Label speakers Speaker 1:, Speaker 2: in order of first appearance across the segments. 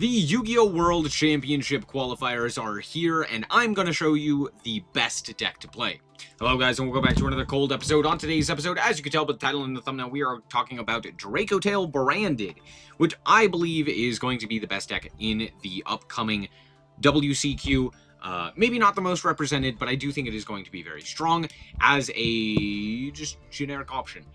Speaker 1: The Yu-Gi-Oh! World Championship qualifiers are here, and I'm going to show you the best deck to play. Hello guys, and welcome back to another cold episode. On today's episode, as you can tell by the title and the thumbnail, we are talking about Dracotail Branded, which I believe is going to be the best deck in the upcoming WCQ. Maybe not the most represented, but I do think it is going to be very strong as a just generic option.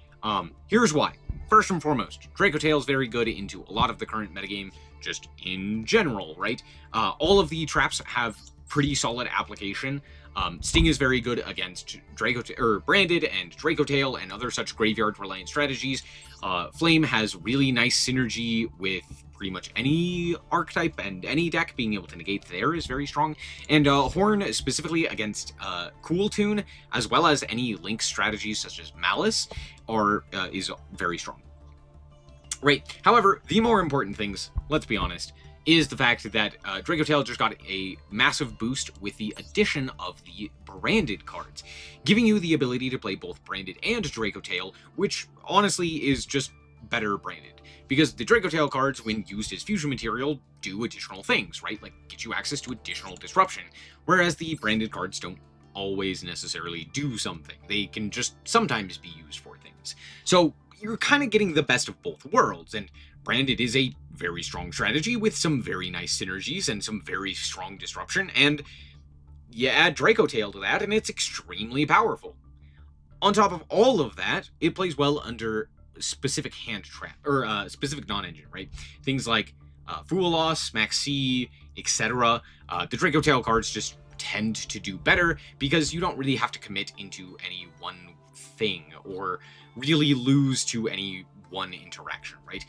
Speaker 1: Here's why. First and foremost, Dracotail is very good into a lot of the current metagame, just in general, right? All of the traps have pretty solid application. Sting is very good against Branded and Dracotail and other such graveyard-reliant strategies. Flame has really nice synergy with pretty much any archetype, and any deck being able to negate there is very strong. And Horn, specifically against Cool Tune, as well as any link strategies such as Malice, is very strong. Right. However, the more important things, let's be honest, is the fact that Dracotail just got a massive boost with the addition of the Branded cards, giving you the ability to play both Branded and Dracotail, which honestly is just better Branded. Because the Dracotail cards, when used as fusion material, do additional things, right? Like get you access to additional disruption, whereas the Branded cards don't always necessarily do something. They can just sometimes be used for things. So you're kind of getting the best of both worlds, and Branded is a very strong strategy with some very nice synergies and some very strong disruption, and you add Dracotail to that, and it's extremely powerful. On top of all of that, it plays well under specific hand trap, or specific non-engine, right? Things like Fool Loss, Max C, etc. The Dracotail cards just tend to do better because you don't really have to commit into any one thing or really lose to any one interaction, right?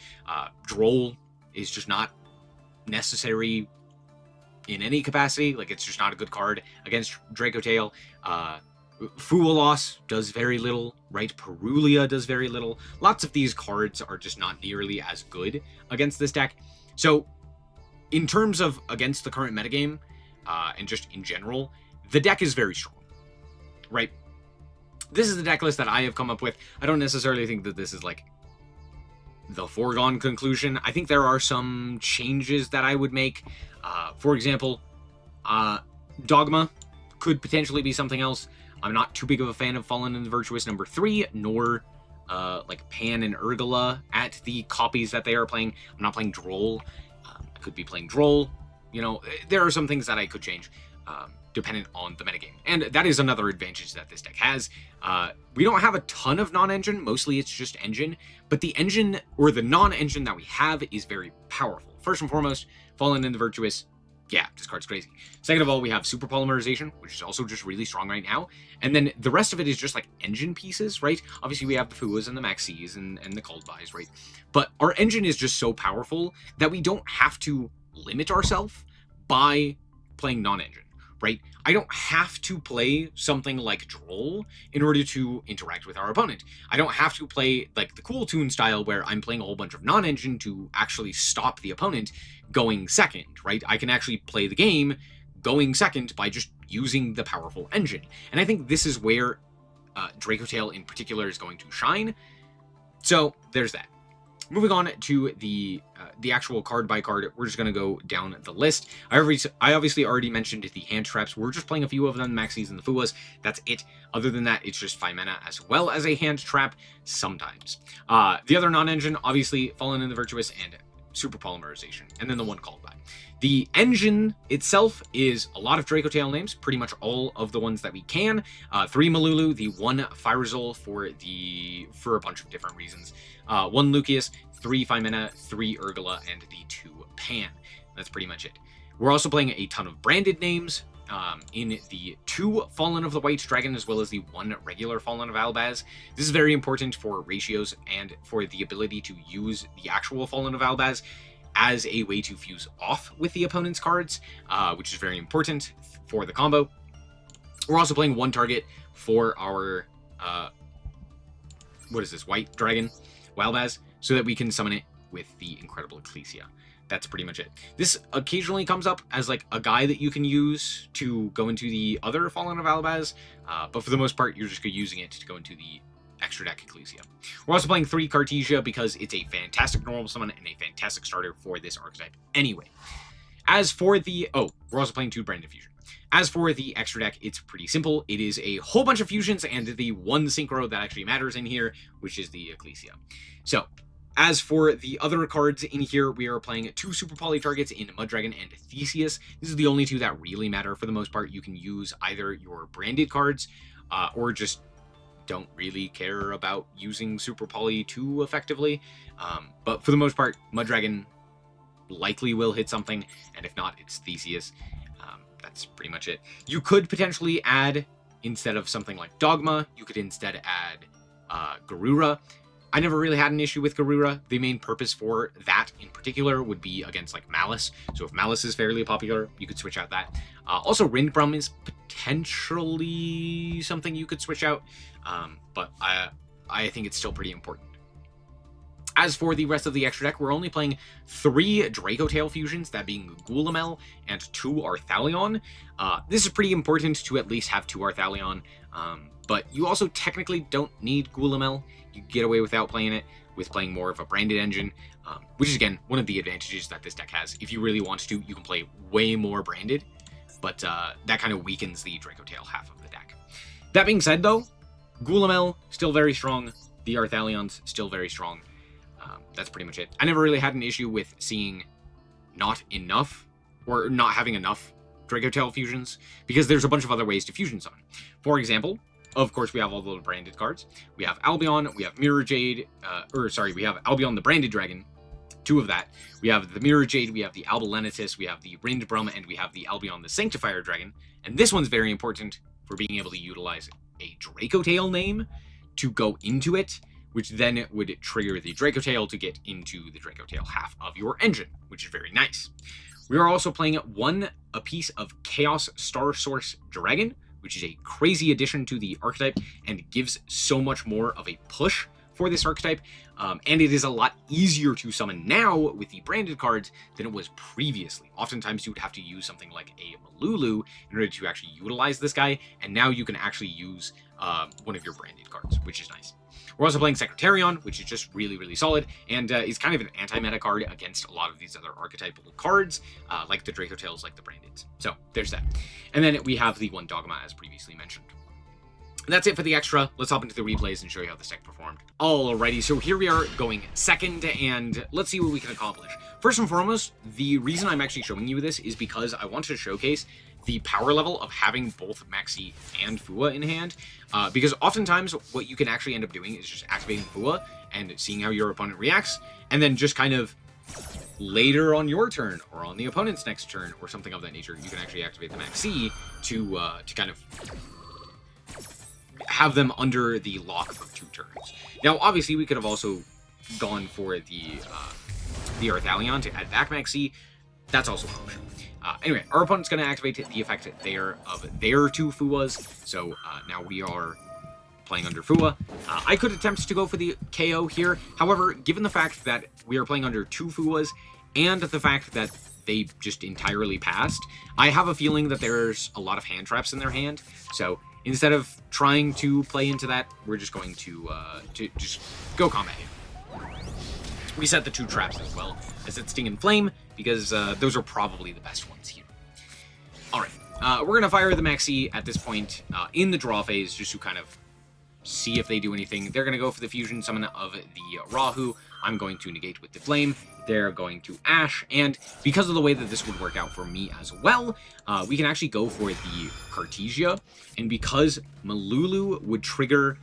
Speaker 1: Droll is just not necessary in any capacity. Like, it's just not a good card against Dracotail. Fool Loss does very little, right? Perulia does very little. Lots of these cards are just not nearly as good against this deck. So, in terms of against the current metagame, and just in general, the deck is very strong, right? This is the deck list that I have come up with. I don't necessarily think that this is, like, the foregone conclusion. I think there are some changes that I would make. For example, Dogma could potentially be something else. I'm not too big of a fan of Fallen and the Virtuous number 3, nor like Pan and Urgula at the copies that they are playing. I'm not playing Droll. I could be playing Droll. You know, there are some things that I could change dependent on the metagame. And that is another advantage that this deck has. We don't have a ton of non-engine. Mostly it's just engine. But the engine, or the non-engine that we have, is very powerful. First and foremost, Fallen and the Virtuous. Yeah, this card's crazy. Second of all, we have Super Polymerization, which is also just really strong right now. And then the rest of it is just like engine pieces, right? Obviously, we have the Fuas and the Maxis and the Cold Buys, right? But our engine is just so powerful that we don't have to limit ourselves by playing non-engine, right? I don't have to play something like Droll in order to interact with our opponent. I don't have to play like the Cool Tune style where I'm playing a whole bunch of non-engine to actually stop the opponent going second, right? I can actually play the game going second by just using the powerful engine. And I think this is where Dracotail in particular is going to shine. So there's that. Moving on to the actual card by card, we're just going to go down the list. I obviously already mentioned the hand traps. We're just playing a few of them, Maxis and the Fuas. That's it. Other than that, it's just 5 mana as well as a hand trap sometimes. The other non-engine, obviously, Fallen and the Virtuous and Super Polymerization, and then the one called by. The engine itself is a lot of Dracotail names, pretty much all of the ones that we can. 3 Malulu, the 1 Fyrazul for a bunch of different reasons. 1 Lucius, 3 5-mana, 3 Urgula, and the 2 Pan. That's pretty much it. We're also playing a ton of Branded names in the 2 Fallen of the White Dragon, as well as the 1 regular Fallen of Albaz. This is very important for ratios and for the ability to use the actual Fallen of Albaz as a way to fuse off with the opponent's cards, which is very important for the combo. We're also playing 1 target for our, what is this, White Dragon, Wildbaz, so that we can summon it with the Incredible Ecclesia. That's pretty much it. This occasionally comes up as like a guy that you can use to go into the other Fallen of Albaz, but for the most part, you're just using it to go into the extra deck Ecclesia. We're also playing 3 Cartesia because it's a fantastic normal summon and a fantastic starter for this archetype anyway. As for the... Oh, we're also playing 2 Branded Fusion. As for the extra deck, it's pretty simple. It is a whole bunch of fusions and the one synchro that actually matters in here, which is the Ecclesia. So, as for the other cards in here, we are playing 2 Super Poly targets in Muddragon and Theseus. This is the only 2 that really matter for the most part. You can use either your branded cards, or just don't really care about using Super Poly too effectively. But for the most part, Muddragon likely will hit something, and if not, it's Theseus. That's pretty much it. You could potentially add, instead of something like Dogma, you could instead add Garura. I never really had an issue with Garura. The main purpose for that in particular would be against like Malice. So if Malice is fairly popular, you could switch out that. Also, Rindbrum is potentially something you could switch out, but I think it's still pretty important. As for the rest of the extra deck, we're only playing 3 Dracotail fusions, that being Gulamel and 2 Arthalion. This is pretty important to at least have 2 Arthalion, but you also technically don't need Gulamel. You get away without playing it, with playing more of a branded engine, which is, again, one of the advantages that this deck has. If you really want to, you can play way more branded, but that kind of weakens the Dracotail half of the deck. That being said, though, Gulamel, still very strong. The Arthalion's still very strong. That's pretty much it. I never really had an issue with seeing not enough, or not having enough Dracotail fusions, because there's a bunch of other ways to fusion summon. For example, of course, we have all the branded cards. We have Albion, we have Mirror Jade, we have Albion the Branded Dragon, 2 of that. We have the Mirror Jade, we have the Albulenitis, we have the Rindbrum, and we have the Albion the Sanctifier Dragon. And this one's very important for being able to utilize a Dracotail name to go into it, which then would trigger the Dracotail to get into the Dracotail half of your engine, which is very nice. We are also playing 1 apiece of Chaos Star Source Dragon, which is a crazy addition to the archetype and gives so much more of a push for this archetype, and it is a lot easier to summon now with the branded cards than it was previously. Oftentimes you would have to use something like a Malulu in order to actually utilize this guy, and now you can actually use one of your branded cards, which is nice. We're also playing Secretarion, which is just really, really solid, and is kind of an anti-meta card against a lot of these other archetypal cards, like the Dracotails, like the Brandeds. So, there's that. And then we have the 1 Dogma, as previously mentioned. And that's it for the extra. Let's hop into the replays and show you how this deck performed. Alrighty, so here we are going second, and let's see what we can accomplish. First and foremost, the reason I'm actually showing you this is because I want to showcase the power level of having both Maxi and Fua in hand, because oftentimes what you can actually end up doing is just activating Fua and seeing how your opponent reacts, and then just kind of later on your turn or on the opponent's next turn or something of that nature, you can actually activate the Maxi to kind of have them under the lock for 2 turns. Now, obviously, we could have also gone for the Arthalion to add back Maxi. That's also an option. Anyway, our opponent's going to activate the effect there of their 2 Fuas, so now we are playing under Fua. I could attempt to go for the KO here, however, given the fact that we are playing under 2 Fuas, and the fact that they just entirely passed, I have a feeling that there's a lot of hand traps in their hand, so instead of trying to play into that, we're just going to just go combat him. Reset the 2 traps as well, as it's Sting and Flame, because those are probably the best ones here. Alright, we're going to fire the Maxi at this point in the draw phase, just to kind of see if they do anything. They're going to go for the fusion summon of the Rahu. I'm going to negate with the Flame. They're going to Ash, and because of the way that this would work out for me as well, we can actually go for the Cartesia, and because Malulu would trigger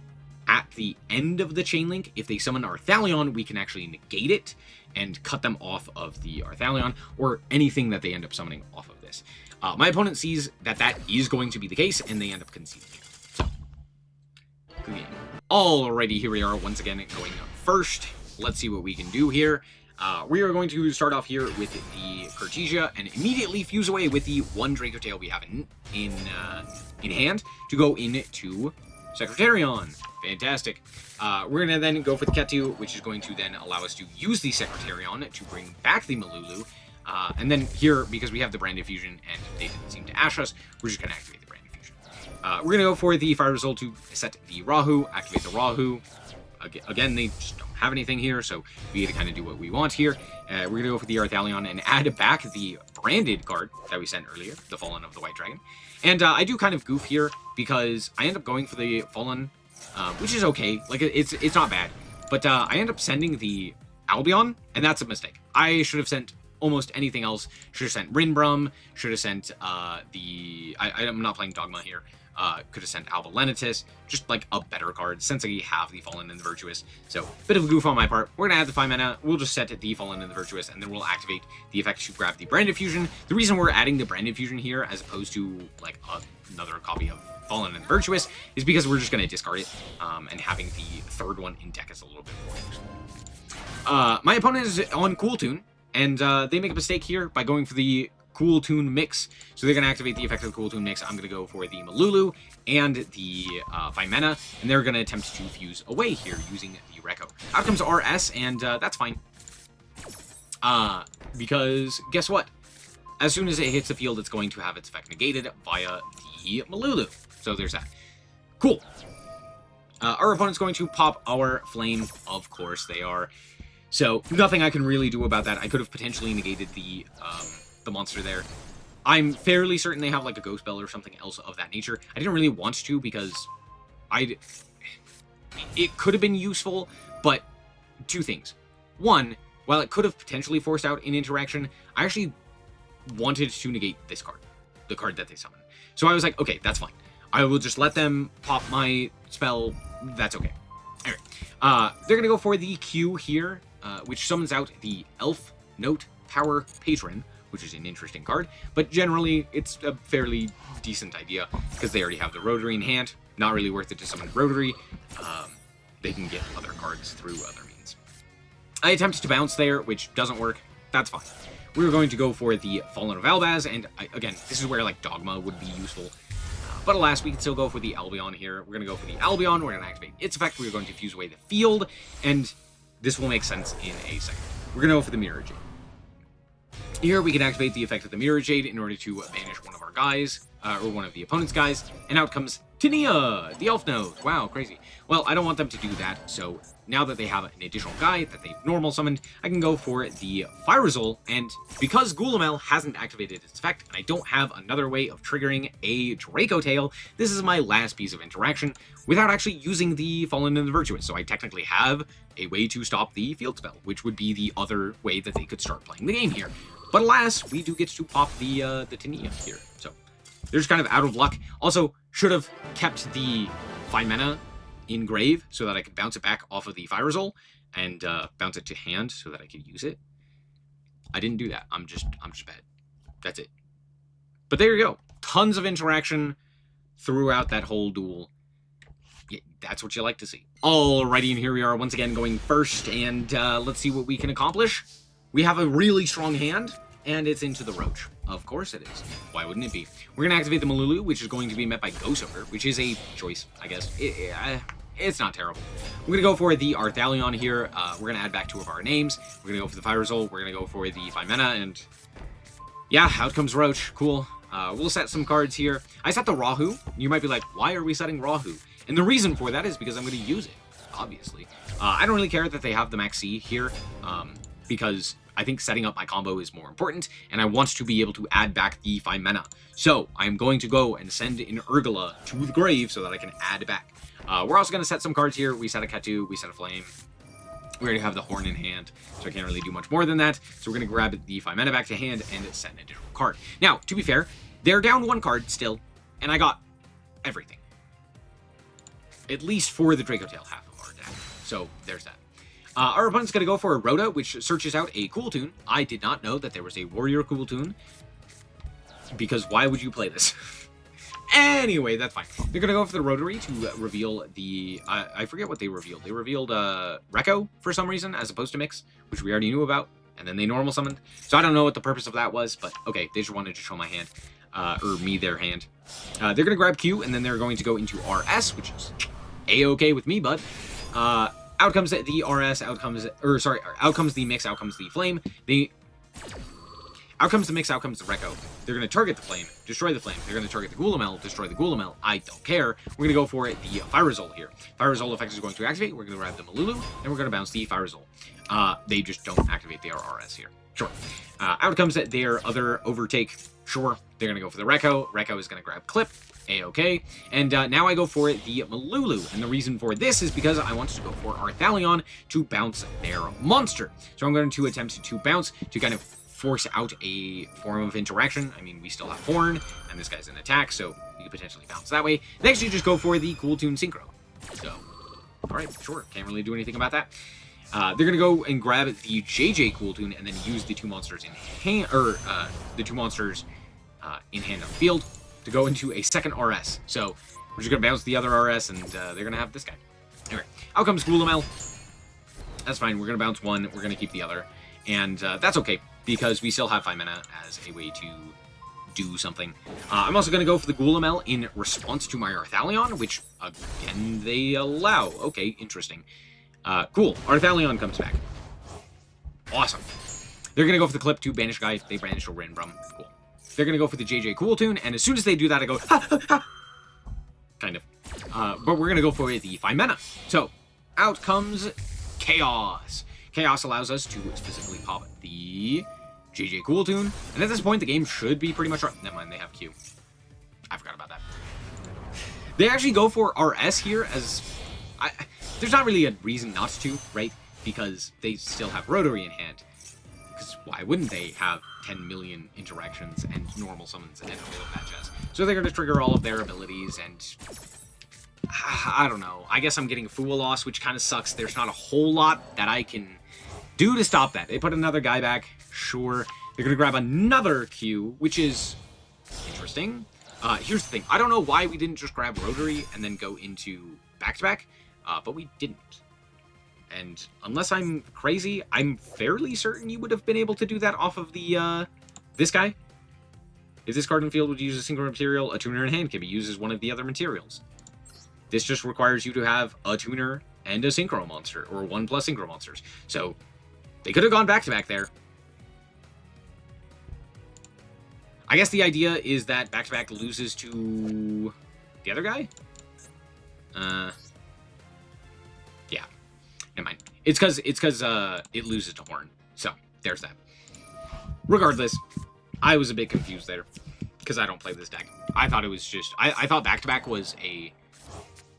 Speaker 1: at the end of the chain link, if they summon Arthalion, we can actually negate it and cut them off of the Arthalion, or anything that they end up summoning off of this. My opponent sees that that is going to be the case, and they end up conceding. So, good game. Alrighty, here we are once again going first. Let's see what we can do here. We are going to start off here with the Cartesia and immediately fuse away with the 1 Dracotail we have in hand to go into Secretarion. Fantastic. We're going to then go for the Ketu, which is going to then allow us to use the Secretarion to bring back the Malulu. And then here, because we have the Branded Fusion and they didn't seem to ash us, we're just going to activate the Branded Fusion. We're going to go for the Fire Result to set the Rahu, activate the Rahu. Again, they just don't have anything here, so we get to kind of do what we want here. We're going to go for the Arthalion and add back the branded card that we sent earlier, the Fallen of the White Dragon. And I do kind of goof here because I end up going for the Fallen, which is okay. Like, it's not bad. But I end up sending the Albion, and that's a mistake. I should have sent almost anything else. Should have sent Rinbrum, should have sent I'm not playing Dogma here. Could have sent Alba Lenitus, just like a better card, since I have the Fallen and the Virtuous. So, bit of a goof on my part. We're going to add the 5 mana, we'll just set the Fallen and the Virtuous, and then we'll activate the effect to grab the Branded Fusion. The reason we're adding the Branded Fusion here, as opposed to, like, another copy of Fallen and Virtuous, is because we're just going to discard it, and having the third one in deck is a little bit more useful. My opponent is on Cool Tune, and they make a mistake here by going for the Cool Tune Mix. So they're going to activate the effect of the Cool Tune Mix. I'm going to go for the Malulu and the 5 mana, and they're going to attempt to fuse away here using the Reco. Out comes RS, and that's fine. Because guess what? As soon as it hits the field, it's going to have its effect negated via the Malulu. So there's that. Cool. Our opponent's going to pop our Flame. Of course they are. So nothing I can really do about that. I could have potentially negated the monster there. I'm fairly certain they have like a Ghost Spell or something else of that nature. I didn't really want to because it could have been useful, but two things. One, while it could have potentially forced out an interaction, I actually wanted to negate this card, the card that they summon. So I was like, okay, that's fine. I will just let them pop my spell. That's okay. Anyway, they're going to go for the Q here, which summons out the Elf Note Power Patron, which is an interesting card, but generally it's a fairly decent idea because they already have the Rotary in hand. Not really worth it to summon Rotary. They can get other cards through other means. I attempted to bounce there, which doesn't work. That's fine. We were going to go for the Fallen of Albaz, and again, this is where like Dogma would be useful. But alas, we can still go for the Albion here. We're going to go for the Albion. We're going to activate its effect. We're going to fuse away the field, and this will make sense in a second. We're going to go for the Mirror Jade. Here we can activate the effect of the Mirror Jade in order to banish one of our guys, or one of the opponent's guys, and out comes Tania, the Elf Node. Wow, crazy. Well, I don't want them to do that, so now that they have an additional guy that they've normal summoned, I can go for the Fire Result, and because Gulamel hasn't activated its effect, and I don't have another way of triggering a Dracotail, this is my last piece of interaction without actually using the Fallen and the Virtuous, so I technically have a way to stop the field spell, which would be the other way that they could start playing the game here. But alas, we do get to pop the Tania here, so they're just kind of out of luck. Also, should have kept the 5 mana in grave so that I could bounce it back off of the Fire Result and bounce it to hand so that I could use it. I didn't do that. I'm just bad. That's it. But there you go. Tons of interaction throughout that whole duel. Yeah, that's what you like to see. Alrighty, and here we are once again going first, and let's see what we can accomplish. We have a really strong hand, and it's into the Roach. Of course it is. Why wouldn't it be? We're going to activate the Malulu, which is going to be met by Ghost Ogre, which is a choice, I guess. It's not terrible. We're going to go for the Arthalion here. We're going to add back 2 of our names. We're going to go for the Fire Result. We're going to go for the 5 mana, and yeah, out comes Roach. Cool. We'll set some cards here. I set the Rahu. You might be like, why are we setting Rahu? And the reason for that is because I'm going to use it, obviously. I don't really care that they have the Max C here, because I think setting up my combo is more important, and I want to be able to add back the 5 mana. So I'm going to go and send an Urgula to the grave so that I can add back. We're also going to set some cards here. We set a Ketu, we set a Flame. We already have the Horn in hand, so I can't really do much more than that. So we're going to grab the 5 mana back to hand and set an additional card. Now, to be fair, they're down 1 card still, and I got everything. At least for the Dracotail half of our deck. So there's that. Our opponent's going to go for a Rhoda, which searches out a Cool Tune. I did not know that there was a Warrior Cool Tune, because why would you play this? Anyway, that's fine. They're going to go for the Rotary to reveal the... I forget what they revealed. They revealed Reco for some reason, as opposed to Mix, which we already knew about, and then they normal summoned. So I don't know what the purpose of that was, but okay, they just wanted to show my hand, or me their hand. They're going to grab Q, and then they're going to go into RS, which is A-okay with me, bud. Out comes the RS, out comes the Mix, out comes the Flame. Out comes the Mix, out comes the Reco. They're going to target the Flame, destroy the Flame. They're going to target the Goulamel, destroy the Goulamel. I don't care. We're going to go for the Firazole here. Firazole effect is going to activate. We're going to grab the Malulu, and we're going to bounce the Firazole. They just don't activate the RRS here. Sure. Out comes their other Overtake. Sure. They're going to go for the Reco. Reco is going to grab Clip. A-okay. And now I go for the Malulu. And the reason for this is because I wanted to go for Arthalion to bounce their monster. So I'm going to attempt to bounce to kind of force out a form of interaction. I mean, we still have Horn, and this guy's an attack, so you could potentially bounce that way. Next, you just go for the Cool Tune Synchro. So, alright, sure. Can't really do anything about that. They're going to go and grab the JJ Cool Tune and then use the two monsters in hand, in hand on the field to go into a second RS. So, we're just going to bounce the other RS, and they're going to have this guy. Anyway, out comes Goulamel. That's fine. We're going to bounce one. We're going to keep the other. And that's okay, because we still have 5 mana as a way to do something. I'm also going to go for the Goulamel in response to my Arthalion, which, again, they allow. Okay, interesting. Cool. Arthalion comes back. Awesome. They're going to go for the Clip to banish guy. They banish a Rinbrum. Cool. They're going to go for the JJ Cool Tune, and as soon as they do that, I go, ha, ha, ha. Kind of. But we're going to go for the 5 mana. So, out comes Chaos. Chaos allows us to specifically pop the JJ Cool Tune, and at this point, the game should be pretty much right. Never mind, they have Q. I forgot about that. They actually go for RS here as... there's not really a reason not to, right? Because they still have Rotary in hand. Because why wouldn't they have 10 million interactions and normal summons and all of that jazz? So they're going to trigger all of their abilities, and... I don't know. I guess I'm getting Fool Loss, which kind of sucks. There's not a whole lot that I can do to stop that. They put another guy back. Sure. They're going to grab another Q, which is interesting. Here's the thing. I don't know why we didn't just grab Rotary and then go into back-to-back, but we didn't. And unless I'm crazy, I'm fairly certain you would have been able to do that off of the, this guy. If this card in field would use a synchro material, a tuner in hand can be used as one of the other materials. This just requires you to have a tuner and a synchro monster, or 1+ synchro monsters. So, they could have gone back-to-back there. I guess the idea is that back-to-back loses to the other guy? Yeah. Never mind. It's because it loses to Horn. So, there's that. Regardless, I was a bit confused there, because I don't play this deck. I thought it was just... I thought back-to-back was a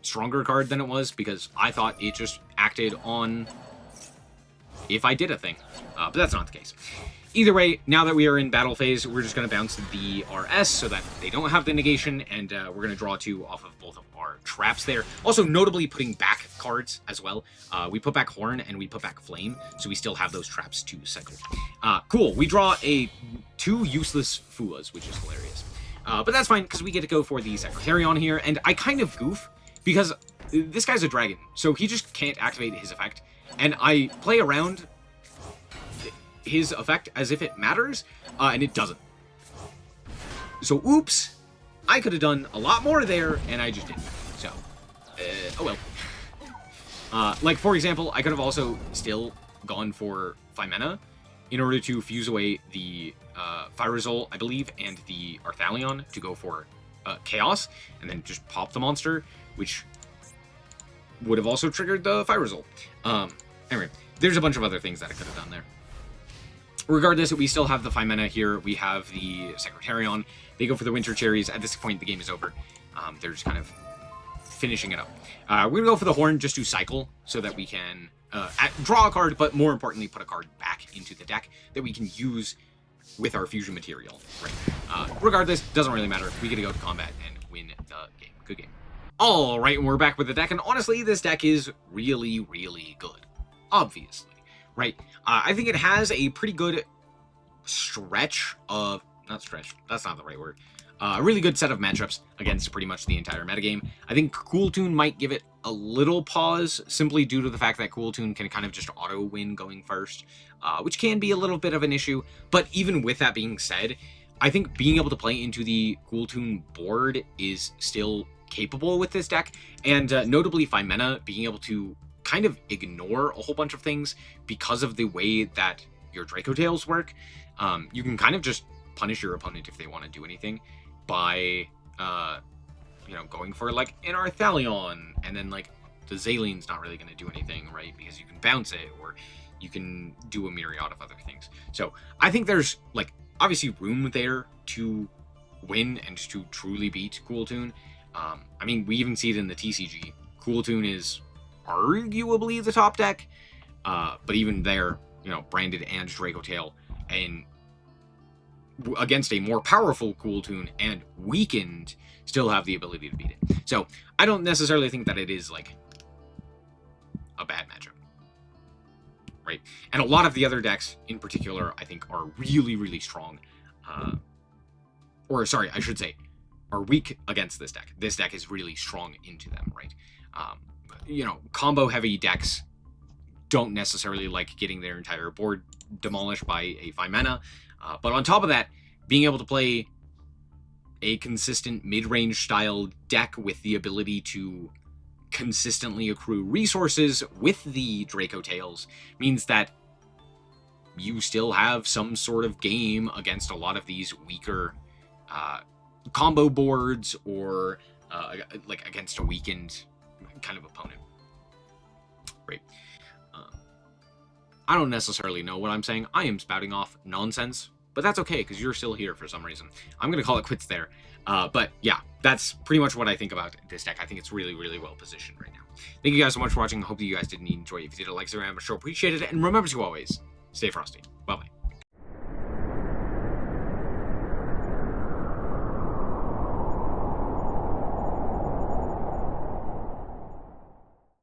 Speaker 1: stronger card than it was, because I thought it just acted on if I did a thing. But that's not the case. Either way, now that we are in battle phase, we're just going to bounce the RS so that they don't have the negation, and we're going to draw 2 off of both of our traps there. Also, notably putting back cards as well. We put back Horn and we put back Flame, so we still have those traps to cycle. Cool. We draw 2 useless Fuas, which is hilarious. But that's fine, because we get to go for the Secretarion here, and I kind of goof, because this guy's a dragon, so he just can't activate his effect. And I play around his effect as if it matters, and it doesn't. So, oops! I could have done a lot more there, and I just didn't. So, oh well. Like, for example, I could have also still gone for 5 mana in order to fuse away the Firazole, I believe, and the Arthalion to go for Chaos, and then just pop the monster, which would have also triggered the Firazole. Anyway, there's a bunch of other things that I could have done there. Regardless, we still have the 5 mana here. We have the Secretarion. They go for the Winter Cherries. At this point, the game is over. They're just kind of finishing it up. We're going to go for the Horn just to cycle so that we can draw a card, but more importantly, put a card back into the deck that we can use with our fusion material. Right. Regardless, doesn't really matter. We get to go to combat and win the game. Good game. Alright, and we're back with the deck, and honestly, this deck is really, really good. Obviously. Right? I think it has a pretty good stretch of... Not stretch, that's not the right word. A really good set of matchups against pretty much the entire metagame. I think Cool Tune might give it a little pause, simply due to the fact that Cool Tune can kind of just auto-win going first, which can be a little bit of an issue. But even with that being said, I think being able to play into the Cool Tune board is still capable with this deck, and notably 5 mana, being able to kind of ignore a whole bunch of things because of the way that your Dracotails work. You can kind of just punish your opponent if they want to do anything by, going for, like, an Arthalion, and then, like, the Zalien's not really going to do anything, right? Because you can bounce it, or you can do a myriad of other things. So I think there's, like, obviously room there to win and to truly beat Cool Toon. I mean, we even see it in the TCG. Cool Toon is arguably the top deck, but even there, Branded and Dracotail, and against a more powerful Cool Toon and weakened, still have the ability to beat it. So I don't necessarily think that it is, like, a bad matchup, right? And a lot of the other decks in particular, I think, are really, really strong. Or sorry, I should say, are weak against this deck. This deck is really strong into them, right? Combo heavy decks don't necessarily like getting their entire board demolished by a 5 mana. But on top of that, being able to play a consistent mid-range style deck with the ability to consistently accrue resources with the Dracotails means that you still have some sort of game against a lot of these weaker combo boards, or like against a weakened kind of opponent. Right. I don't necessarily know what I'm saying. I am spouting off nonsense, but that's okay because you're still here for some reason. I'm going to call it quits there. But yeah, that's pretty much what I think about this deck. I think it's really, really well positioned right now. Thank you guys so much for watching. I hope that you guys did enjoy it. If you did, a like, I'm sure appreciated it. And remember to always stay frosty. Bye-bye.